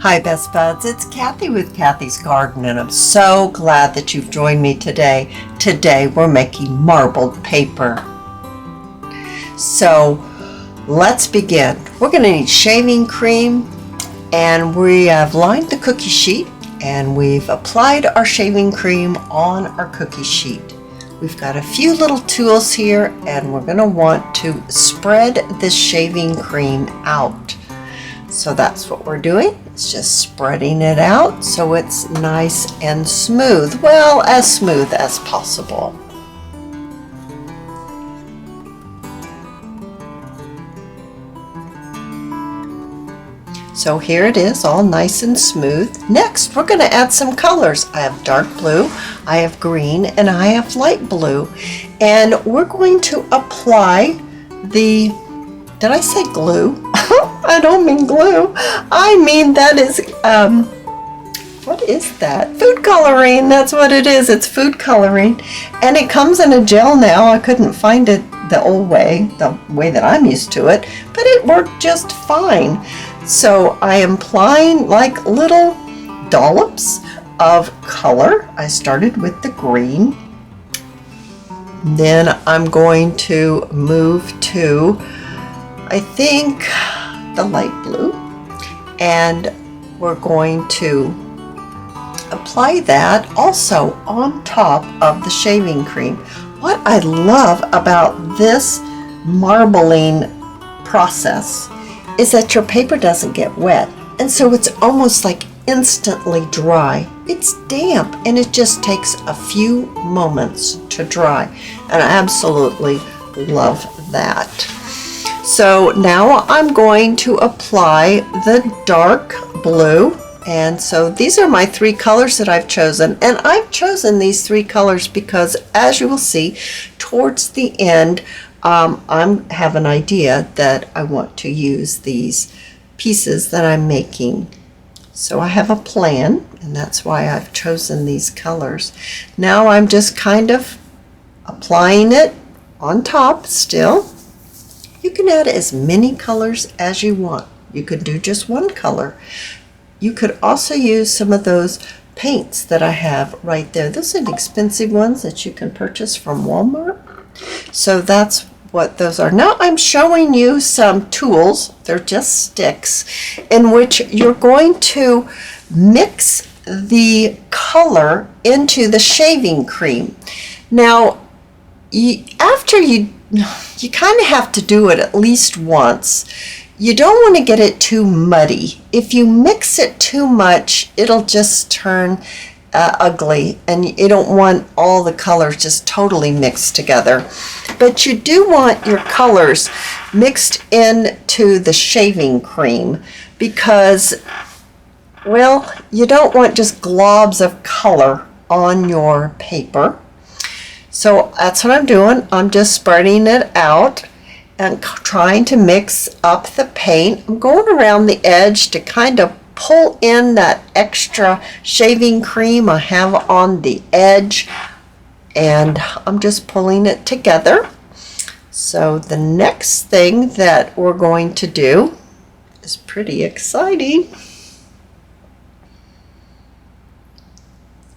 Hi Best Buds, it's Cathy with Cathy's Garden, and I'm so glad that you've joined me today. Today we're making marbled paper. So let's begin. We're going to need shaving cream, and we have lined the cookie sheet and we've applied our shaving cream on our cookie sheet. We've got a few little tools here, and we're going to want to spread this shaving cream out. So that's what we're doing. It's just spreading it out so it's nice and smooth. Well, as smooth as possible. So here it is, all nice and smooth. Next, we're going to add some colors. I have dark blue, I have green, and I have light blue. And we're going to apply the, did I say glue? I don't mean glue. I mean that is, what is that? Food coloring. That's what it is. It's food coloring. And it comes in a gel now. I couldn't find it the old way, the way that I'm used to it, but it worked just fine. So I am applying like little dollops of color. I started with the green. Then I'm going to move to, I think, the light blue, and we're going to apply that also on top of the shaving cream. What I love about this marbling process is that your paper doesn't get wet, and so it's almost like instantly dry. It's damp and it just takes a few moments to dry, and I absolutely love that. So now I'm going to apply the dark blue, and so these are my three colors that I've chosen, and I've chosen these three colors because, as you will see towards the end, I have an idea that I want to use these pieces that I'm making. So I have a plan, and that's why I've chosen these colors. Now I'm just kind of applying it on top still. You can add as many colors as you want. You could do just one color. You could also use some of those paints that I have right there. Those are inexpensive ones that you can purchase from Walmart. So that's what those are. Now I'm showing you some tools. They're just sticks in which you're going to mix the color into the shaving cream. Now, after you kind of have to do it at least once. You don't want to get it too muddy. If you mix it too much, it'll just turn ugly, and you don't want all the colors just totally mixed together. But you do want your colors mixed into the shaving cream because, well, you don't want just globs of color on your paper. So that's what I'm doing. I'm just spreading it out and trying to mix up the paint. I'm going around the edge to kind of pull in that extra shaving cream I have on the edge, and I'm just pulling it together. So the next thing that we're going to do is pretty exciting.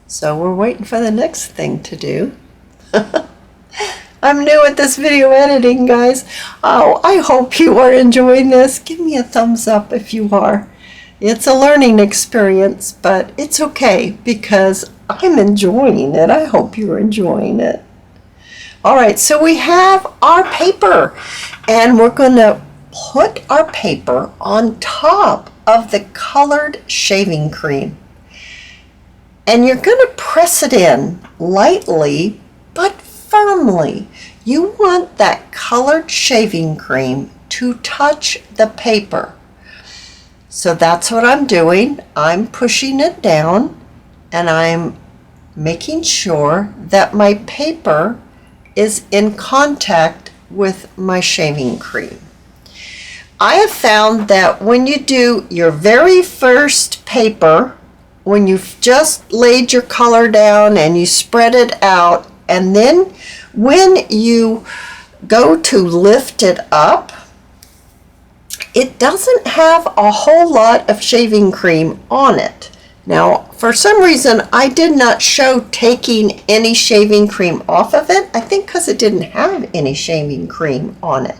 So we're waiting for the next thing to do. I'm new at this video editing, guys. Oh, I hope you are enjoying this. Give me a thumbs up if you are. It's a learning experience, but it's okay because I'm enjoying it. I hope you're enjoying it. All right, so we have our paper, and we're going to put our paper on top of the colored shaving cream. And you're going to press it in lightly but firmly. You want that colored shaving cream to touch the paper. So that's what I'm doing. I'm pushing it down, and I'm making sure that my paper is in contact with my shaving cream. I have found that when you do your very first paper, when you've just laid your color down and you spread it out, and then when you go to lift it up, it doesn't have a whole lot of shaving cream on it. Now, for some reason, I did not show taking any shaving cream off of it. I think because it didn't have any shaving cream on it.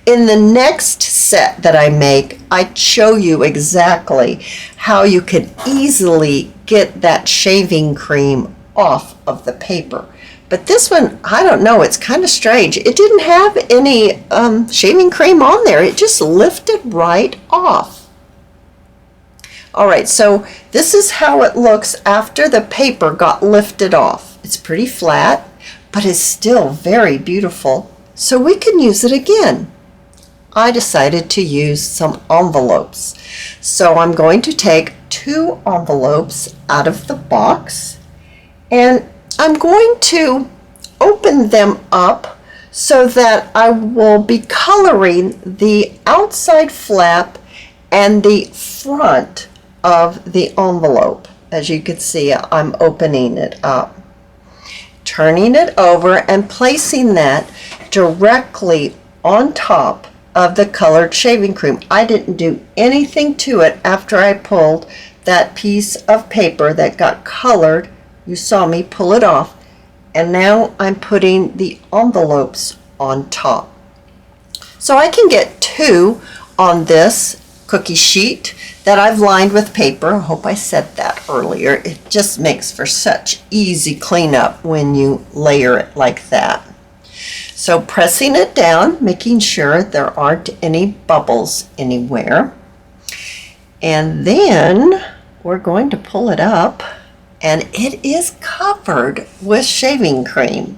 In the next set that I make, I show you exactly how you can easily get that shaving cream off of the paper. But this one, I don't know, it's kind of strange. It didn't have any shaving cream on there. It just lifted right off. All right, so this is how it looks after the paper got lifted off. It's pretty flat, but it's still very beautiful. So we can use it again. I decided to use some envelopes. So I'm going to take 2 envelopes out of the box, and I'm going to open them up so that I will be coloring the outside flap and the front of the envelope. As you can see, I'm opening it up, turning it over and placing that directly on top of the colored shaving cream. I didn't do anything to it after I pulled that piece of paper that got colored. You saw me pull it off, and now I'm putting the envelopes on top. So I can get 2 on this cookie sheet that I've lined with paper. I hope I said that earlier. It just makes for such easy cleanup when you layer it like that. So pressing it down, making sure there aren't any bubbles anywhere. And then we're going to pull it up, and it is covered with shaving cream.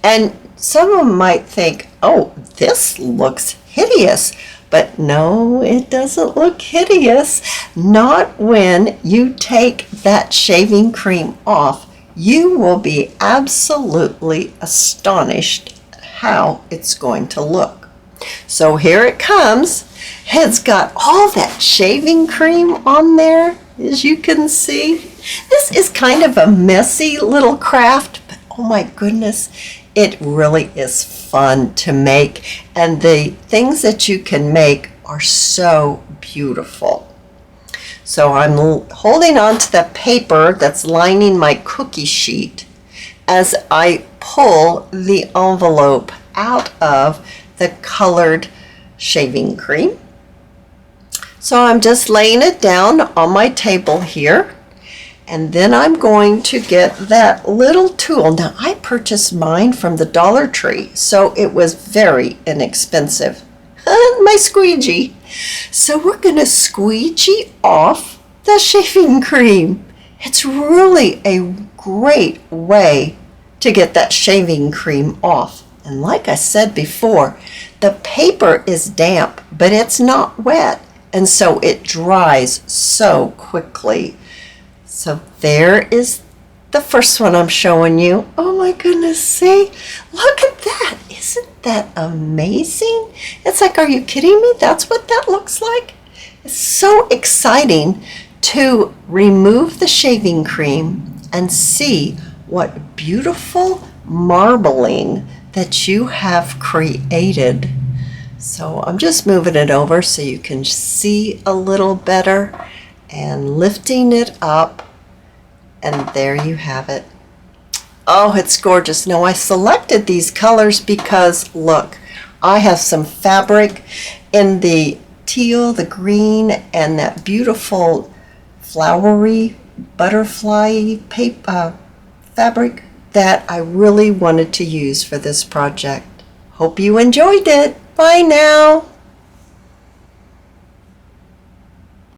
And some of them might think, oh, this looks hideous. But no, it doesn't look hideous. Not when you take that shaving cream off. You will be absolutely astonished at how it's going to look. So here it comes. It's got all that shaving cream on there, as you can see. This is kind of a messy little craft, but oh my goodness, it really is fun to make, and the things that you can make are so beautiful. So I'm holding on to the paper that's lining my cookie sheet as I pull the envelope out of the colored shaving cream. So I'm just laying it down on my table here. And then I'm going to get that little tool. Now, I purchased mine from the Dollar Tree, so it was very inexpensive. My squeegee. So we're going to squeegee off the shaving cream. It's really a great way to get that shaving cream off. And like I said before, the paper is damp, but it's not wet, and so it dries so quickly. So there is the first one I'm showing you. Oh my goodness, see? Look at that. Isn't that amazing? It's like, are you kidding me? That's what that looks like? It's so exciting to remove the shaving cream and see what beautiful marbling that you have created. So I'm just moving it over so you can see a little better and lifting it up, and there you have it. Oh, it's gorgeous. Now I selected these colors because look, I have some fabric in the teal, the green, and that beautiful flowery butterfly paper fabric that I really wanted to use for this project. Hope you enjoyed it. Bye now.